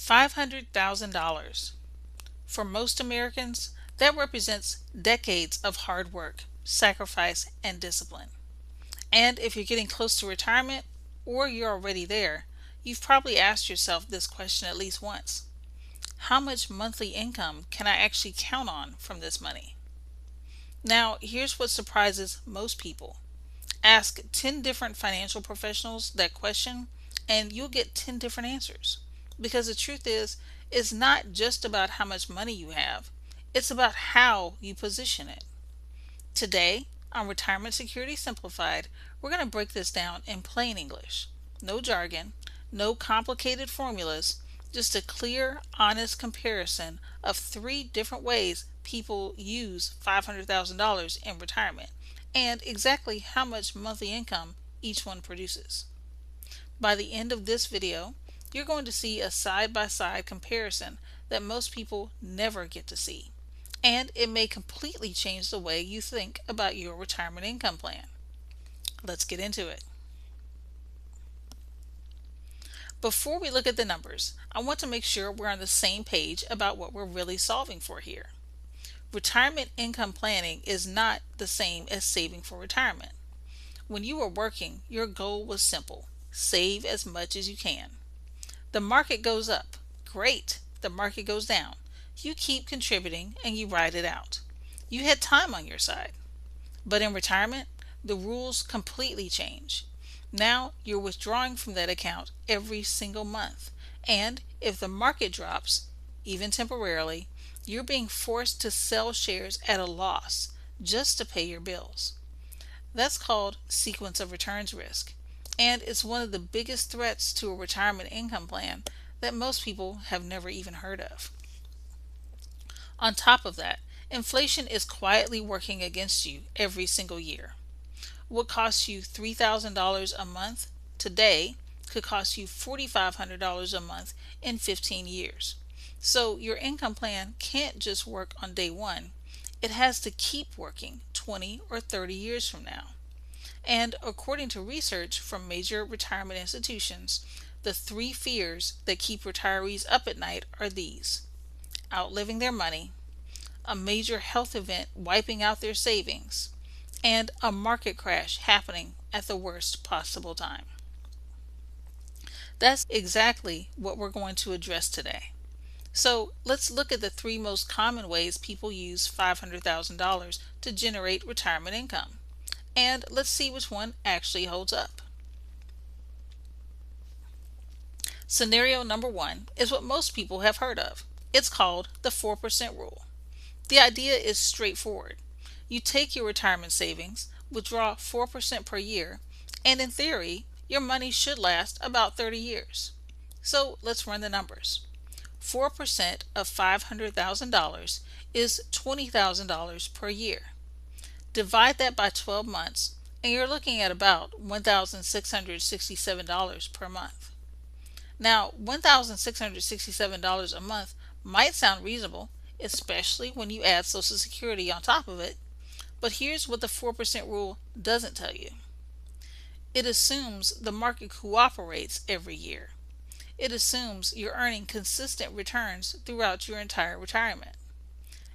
$500,000. For most Americans, that represents decades of hard work, sacrifice, and discipline. And if you're getting close to retirement, or you're already there, you've probably asked yourself this question at least once. How much monthly income can I actually count on from this money? Now, here's what surprises most people. Ask 10 different financial professionals that question, and you'll get 10 different answers. Because the truth is, it's not just about how much money you have, it's about how you position it. Today, on Retirement Security Simplified, we're going to break this down in plain English. No jargon, no complicated formulas, just a clear, honest comparison of three different ways people use $500,000 in retirement and exactly how much monthly income each one produces. By the end of this video, you're going to see a side-by-side comparison that most people never get to see, and it may completely change the way you think about your retirement income plan. Let's get into it. Before we look at the numbers, I want to make sure we're on the same page about what we're really solving for here. Retirement income planning is not the same as saving for retirement. When you were working, your goal was simple: save as much as you can. The market goes up. Great. The market goes down. You keep contributing and you ride it out. You had time on your side. But in retirement, the rules completely change. Now you're withdrawing from that account every single month. And if the market drops, even temporarily, you're being forced to sell shares at a loss just to pay your bills. That's called sequence of returns risk, and it's one of the biggest threats to a retirement income plan that most people have never even heard of. On top of that, inflation is quietly working against you every single year. What costs you $3,000 a month today could cost you $4,500 a month in 15 years. So your income plan can't just work on day one. It has to keep working 20 or 30 years from now. And according to research from major retirement institutions, the three fears that keep retirees up at night are these: outliving their money, a major health event wiping out their savings, and a market crash happening at the worst possible time. That's exactly what we're going to address today. So let's look at the three most common ways people use $500,000 to generate retirement income. And let's see which one actually holds up. Scenario number one is what most people have heard of. It's called the 4% rule. The idea is straightforward. You take your retirement savings, withdraw 4% per year, and in theory, your money should last about 30 years. So let's run the numbers. 4% of $500,000 is $20,000 per year. Divide that by 12 months, and you're looking at about $1,667 per month. Now, $1,667 a month might sound reasonable, especially when you add Social Security on top of it, but here's what the 4% rule doesn't tell you. It assumes the market cooperates every year. It assumes you're earning consistent returns throughout your entire retirement.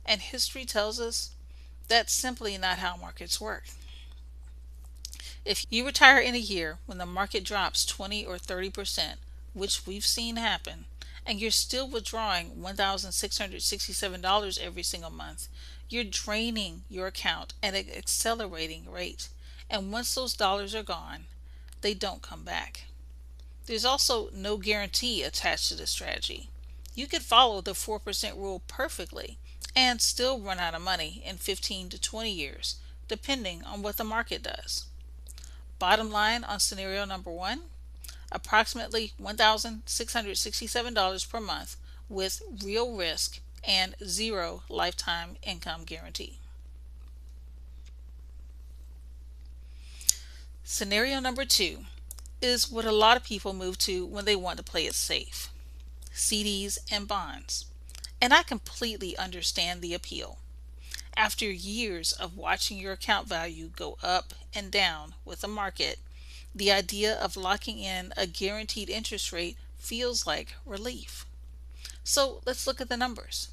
And history tells us that's simply not how markets work. If you retire in a year when the market drops 20 or 30%, which we've seen happen, and you're still withdrawing $1,667 every single month, you're draining your account at an accelerating rate. And once those dollars are gone, they don't come back. There's also no guarantee attached to this strategy. You could follow the 4% rule perfectly and still run out of money in 15 to 20 years, depending on what the market does. Bottom line on scenario number one, approximately $1,667 per month with real risk and zero lifetime income guarantee. Scenario number two is what a lot of people move to when they want to play it safe: CDs and bonds. And I completely understand the appeal. After years of watching your account value go up and down with the market, the idea of locking in a guaranteed interest rate feels like relief. So let's look at the numbers.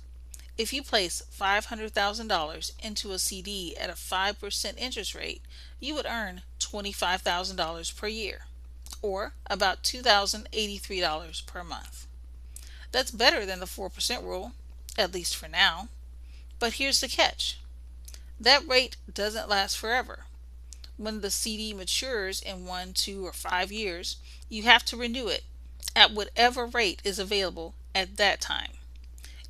If you place $500,000 into a CD at a 5% interest rate, you would earn $25,000 per year, or about $2,083 per month. That's better than the 4% rule, at least for now. But here's the catch. That rate doesn't last forever. When the CD matures in 1, 2, or 5 years, you have to renew it at whatever rate is available at that time.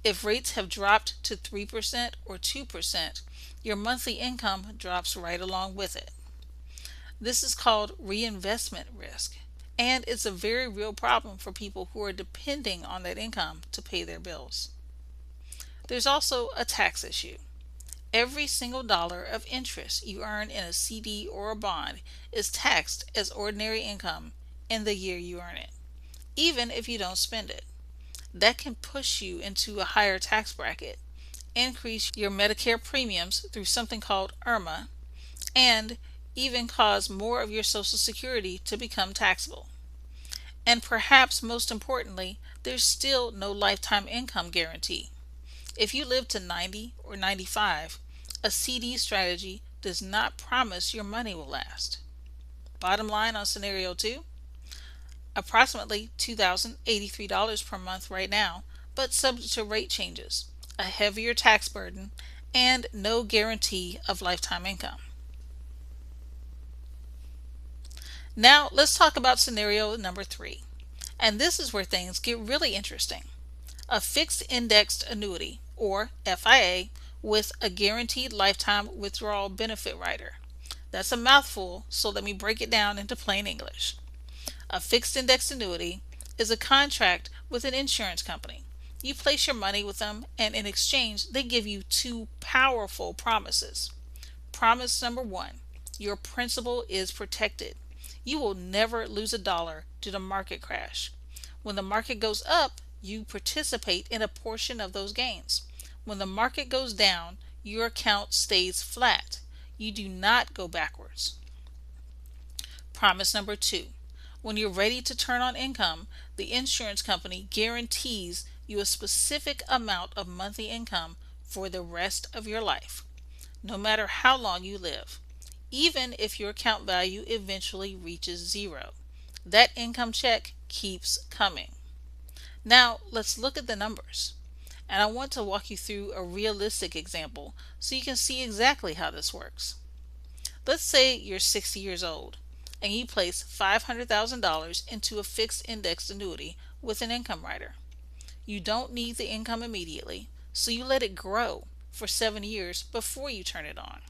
If rates have dropped to 3% or 2%, your monthly income drops right along with it. This is called reinvestment risk, and it's a very real problem for people who are depending on that income to pay their bills. There's also a tax issue. Every single dollar of interest you earn in a CD or a bond is taxed as ordinary income in the year you earn it, even if you don't spend it. That can push you into a higher tax bracket, increase your Medicare premiums through something called IRMAA, and even cause more of your Social Security to become taxable. And perhaps most importantly, there's still no lifetime income guarantee. If you live to 90 or 95, a CD strategy does not promise your money will last. Bottom line on scenario 2, approximately $2,083 per month right now, but subject to rate changes, a heavier tax burden, and no guarantee of lifetime income. Now let's talk about scenario number 3, and this is where things get really interesting. A fixed indexed annuity, or FIA, with a guaranteed lifetime withdrawal benefit rider. That's a mouthful, so let me break it down into plain English. A fixed indexed annuity is a contract with an insurance company. You place your money with them, and in exchange, they give you two powerful promises. Promise number 1, your principal is protected. You will never lose a dollar due to market crash. When the market goes up, you participate in a portion of those gains. When the market goes down, your account stays flat. You do not go backwards. Promise number 2, when you're ready to turn on income, the insurance company guarantees you a specific amount of monthly income for the rest of your life, no matter how long you live. Even if your account value eventually reaches zero, that income check keeps coming. Now let's look at the numbers. And I want to walk you through a realistic example so you can see exactly how this works. Let's say you're 60 years old and you place $500,000 into a fixed indexed annuity with an income rider. You don't need the income immediately, so you let it grow for 7 years before you turn it on.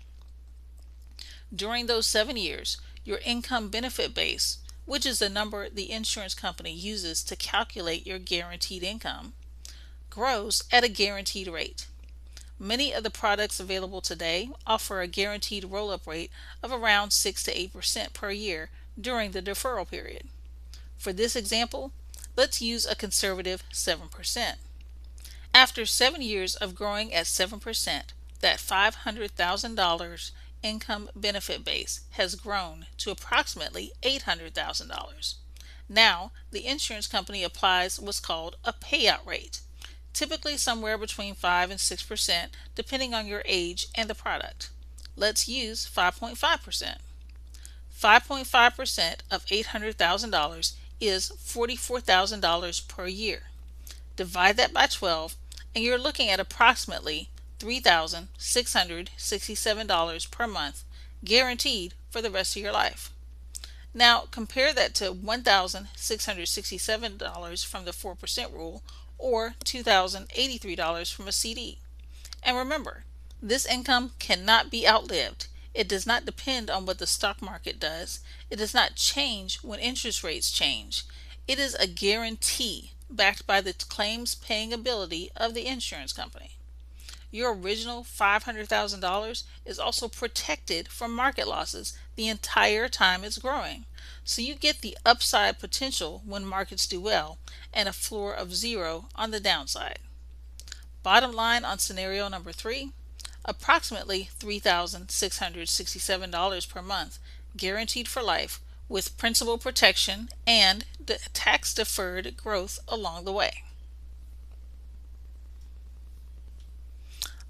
During those 7 years, your income benefit base, which is the number the insurance company uses to calculate your guaranteed income, grows at a guaranteed rate. Many of the products available today offer a guaranteed roll-up rate of around 6 to 8% per year during the deferral period. For this example, let's use a conservative 7%. After 7 years of growing at 7%, that $500,000 income benefit base has grown to approximately $800,000. Now, the insurance company applies what's called a payout rate, typically somewhere between 5 and 6% depending on your age and the product. Let's use 5.5%. 5.5% of $800,000 is $44,000 per year. Divide that by 12 and you're looking at approximately $3,667 per month guaranteed for the rest of your life. Now compare that to $1,667 from the 4% rule or $2,083 from a CD. And remember, this income cannot be outlived. It does not depend on what the stock market does. It does not change when interest rates change. It is a guarantee backed by the claims paying ability of the insurance company. Your original $500,000 is also protected from market losses the entire time it's growing. So you get the upside potential when markets do well and a floor of zero on the downside. Bottom line on scenario number 3, approximately $3,667 per month guaranteed for life with principal protection and tax deferred growth along the way.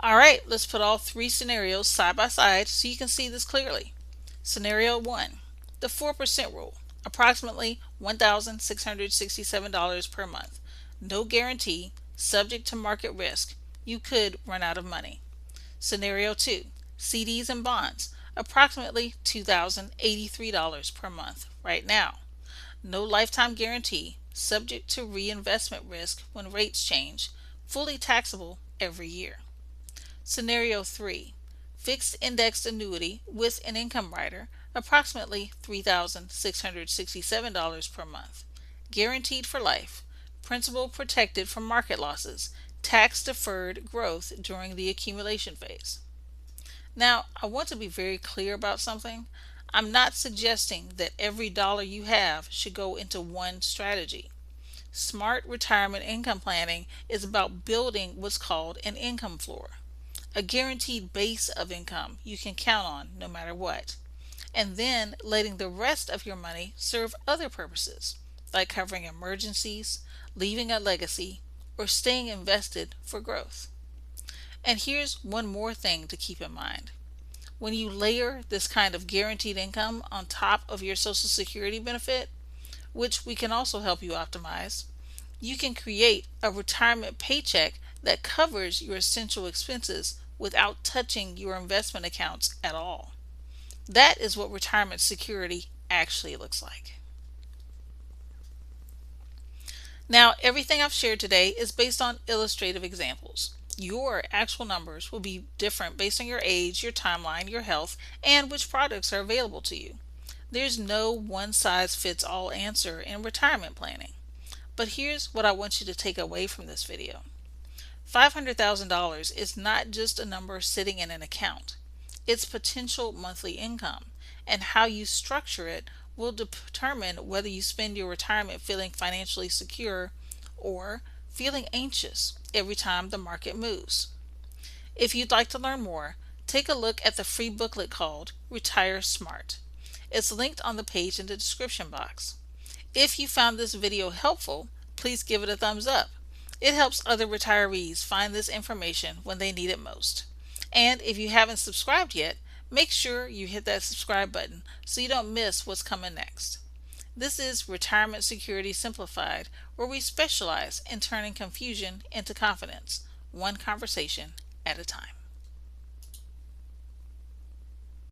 Alright, let's put all three scenarios side by side so you can see this clearly. Scenario 1. The 4% rule, approximately $1,667 per month. No guarantee, subject to market risk. You could run out of money. Scenario 2. CDs and bonds, approximately $2,083 per month right now. No lifetime guarantee, subject to reinvestment risk when rates change, fully taxable every year. Scenario 3. Fixed indexed annuity with an income rider, approximately $3,667 per month. Guaranteed for life. Principal protected from market losses. Tax deferred growth during the accumulation phase. Now, I want to be very clear about something. I'm not suggesting that every dollar you have should go into one strategy. Smart retirement income planning is about building what's called an income floor, a guaranteed base of income you can count on no matter what, and then letting the rest of your money serve other purposes, like covering emergencies, leaving a legacy, or staying invested for growth. And here's one more thing to keep in mind. When you layer this kind of guaranteed income on top of your Social Security benefit, which we can also help you optimize, you can create a retirement paycheck that covers your essential expenses without touching your investment accounts at all. That is what retirement security actually looks like. Now, everything I've shared today is based on illustrative examples. Your actual numbers will be different based on your age, your timeline, your health, and which products are available to you. There's no one-size-fits-all answer in retirement planning. But here's what I want you to take away from this video. $500,000 is not just a number sitting in an account. It's potential monthly income, and how you structure it will determine whether you spend your retirement feeling financially secure or feeling anxious every time the market moves. If you'd like to learn more, take a look at the free booklet called Retire Smart. It's linked on the page in the description box. If you found this video helpful, please give it a thumbs up. It helps other retirees find this information when they need it most. And if you haven't subscribed yet, make sure you hit that subscribe button so you don't miss what's coming next. This is Retirement Security Simplified, where we specialize in turning confusion into confidence, one conversation at a time.